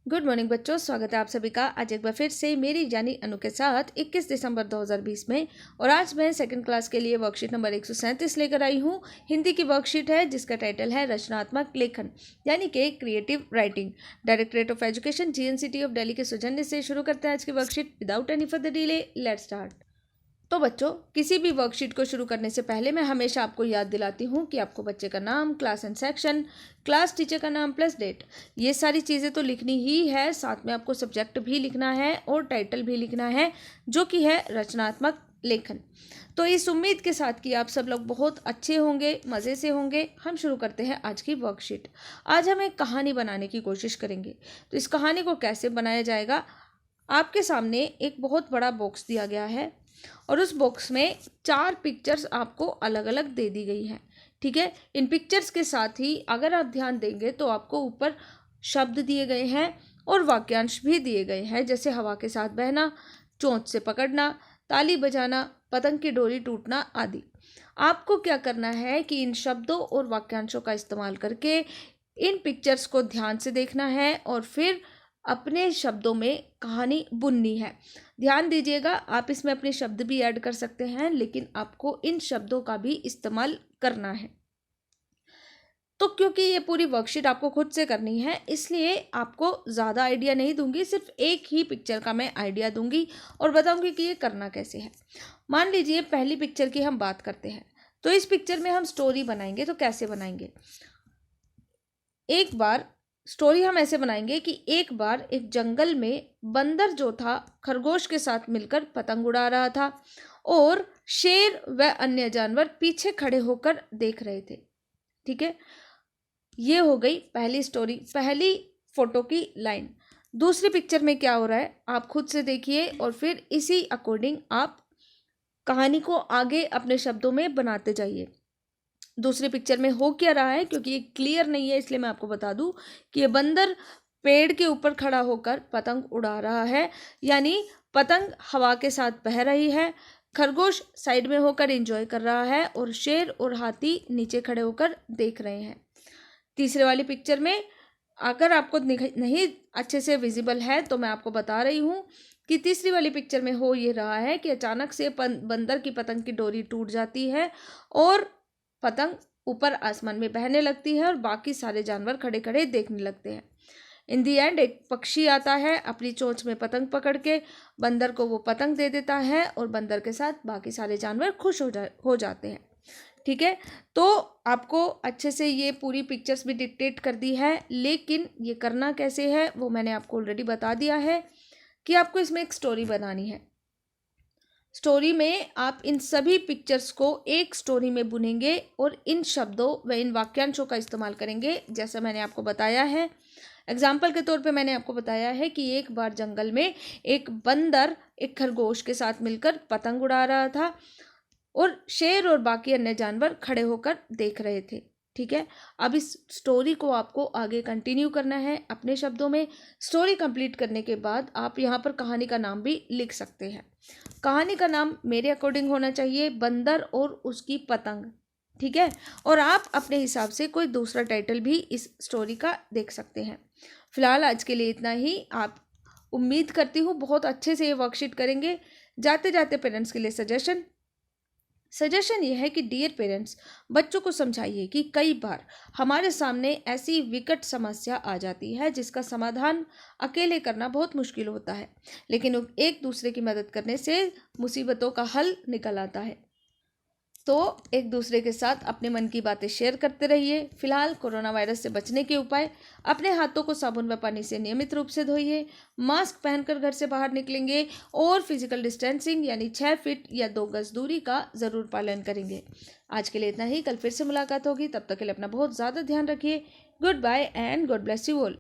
Good morning बच्चों, स्वागत है आप सभी का आज एक बार फिर से मेरी यानी अनु के साथ 21 दिसंबर 2020 में। और आज मैं सेकंड क्लास के लिए वर्कशीट नंबर 137 लेकर आई हूँ। हिंदी की वर्कशीट है जिसका टाइटल है रचनात्मक लेखन यानी कि creative writing. Directorate of education GNCT of Delhi के सौजन्य से शुरू करते हैं आज की worksheet without any further delay. Let's start. तो बच्चों, किसी भी वर्कशीट को शुरू करने से पहले मैं हमेशा आपको याद दिलाती हूँ कि आपको बच्चे का नाम, class and section, class teacher का नाम प्लस डेट, ये सारी चीज़ें तो लिखनी ही है। साथ में आपको सब्जेक्ट भी लिखना है और टाइटल भी लिखना है जो कि है रचनात्मक लेखन। तो इस उम्मीद के साथ कि आप सब लोग बहुत अच्छे होंगे, मज़े से होंगे, हम शुरू करते हैं आज की वर्कशीट। आज हम एक कहानी बनाने की कोशिश करेंगे। तो इस कहानी को कैसे बनाया जाएगा, आपके सामने एक बहुत बड़ा बॉक्स दिया गया है और उस बॉक्स में 4 पिक्चर्स आपको अलग अलग दे दी गई हैं। ठीक है, इन पिक्चर्स के साथ ही अगर आप ध्यान देंगे तो आपको ऊपर शब्द दिए गए हैं और वाक्यांश भी दिए गए हैं, जैसे हवा के साथ बहना, चोंच से पकड़ना, ताली बजाना, पतंग की डोरी टूटना आदि। आपको क्या करना है कि इन शब्दों और वाक्यांशों का इस्तेमाल करके इन पिक्चर्स को ध्यान से देखना है और फिर अपने शब्दों में कहानी बुननी है। ध्यान दीजिएगा, आप इसमें अपने शब्द भी ऐड कर सकते हैं, लेकिन आपको इन शब्दों का भी इस्तेमाल करना है। तो क्योंकि ये पूरी वर्कशीट आपको खुद से करनी है, इसलिए आपको ज़्यादा आइडिया नहीं दूंगी, सिर्फ एक ही पिक्चर का मैं आइडिया दूंगी और बताऊंगी कि ये करना कैसे है। मान लीजिए पहली पिक्चर की हम बात करते हैं। तो इस पिक्चर में हम स्टोरी बनाएंगे। तो कैसे बनाएंगे, एक बार स्टोरी हम ऐसे बनाएंगे कि एक बार एक जंगल में बंदर जो था खरगोश के साथ मिलकर पतंग उड़ा रहा था और शेर व अन्य जानवर पीछे खड़े होकर देख रहे थे। ठीक है, ये हो गई पहली स्टोरी, पहली फोटो की लाइन। दूसरी पिक्चर में क्या हो रहा है आप खुद से देखिए और फिर इसी अकॉर्डिंग आप कहानी को आगे अपने शब्दों में बनाते जाइए। दूसरी पिक्चर में हो क्या रहा है, क्योंकि ये क्लियर नहीं है इसलिए मैं आपको बता दूं कि ये बंदर पेड़ के ऊपर खड़ा होकर पतंग उड़ा रहा है, यानी पतंग हवा के साथ बह रही है। खरगोश साइड में होकर एंजॉय कर रहा है और शेर और हाथी नीचे खड़े होकर देख रहे हैं। तीसरे वाली पिक्चर में अगर आपको नहीं अच्छे से विजिबल है तो मैं आपको बता रही हूँ कि तीसरी वाली पिक्चर में हो ये रहा है कि अचानक से बंदर की पतंग की डोरी टूट जाती है और पतंग ऊपर आसमान में बहने लगती है और बाकी सारे जानवर खड़े खड़े देखने लगते हैं। इन दी एंड एक पक्षी आता है, अपनी चोंच में पतंग पकड़ के बंदर को वो पतंग दे देता है और बंदर के साथ बाकी सारे जानवर खुश हो जाते हैं। ठीक है, तो आपको अच्छे से ये पूरी पिक्चर्स भी डिक्टेट कर दी है, लेकिन ये करना कैसे है वो मैंने आपको ऑलरेडी बता दिया है कि आपको इसमें एक स्टोरी बनानी है। स्टोरी में आप इन सभी पिक्चर्स को एक स्टोरी में बुनेंगे और इन शब्दों व इन वाक्यांशों का इस्तेमाल करेंगे जैसा मैंने आपको बताया है। एग्जाम्पल के तौर पे मैंने आपको बताया है कि एक बार जंगल में एक बंदर एक खरगोश के साथ मिलकर पतंग उड़ा रहा था और शेर और बाकी अन्य जानवर खड़े होकर देख रहे थे। ठीक है, अब इस स्टोरी को आपको आगे कंटिन्यू करना है अपने शब्दों में। स्टोरी कंप्लीट करने के बाद आप यहाँ पर कहानी का नाम भी लिख सकते हैं। कहानी का नाम मेरे अकॉर्डिंग होना चाहिए बंदर और उसकी पतंग। ठीक है, और आप अपने हिसाब से कोई दूसरा टाइटल भी इस स्टोरी का देख सकते हैं। फिलहाल आज के लिए इतना ही। आप उम्मीद करती हूँ बहुत अच्छे से ये वर्कशीट करेंगे। जाते जाते पेरेंट्स के लिए सजेशन ये है कि डियर पेरेंट्स, बच्चों को समझाइए कि कई बार हमारे सामने ऐसी विकट समस्या आ जाती है जिसका समाधान अकेले करना बहुत मुश्किल होता है, लेकिन एक दूसरे की मदद करने से मुसीबतों का हल निकल आता है। तो एक दूसरे के साथ अपने मन की बातें शेयर करते रहिए। फिलहाल कोरोना वायरस से बचने के उपाय, अपने हाथों को साबुन व पानी से नियमित रूप से धोइए, मास्क पहनकर घर से बाहर निकलेंगे और फिजिकल डिस्टेंसिंग यानी 6 फीट या 2 गज दूरी का ज़रूर पालन करेंगे। आज के लिए इतना ही, कल फिर से मुलाकात होगी, तब तक के लिए अपना बहुत ज़्यादा ध्यान रखिए। Goodbye and God bless you all.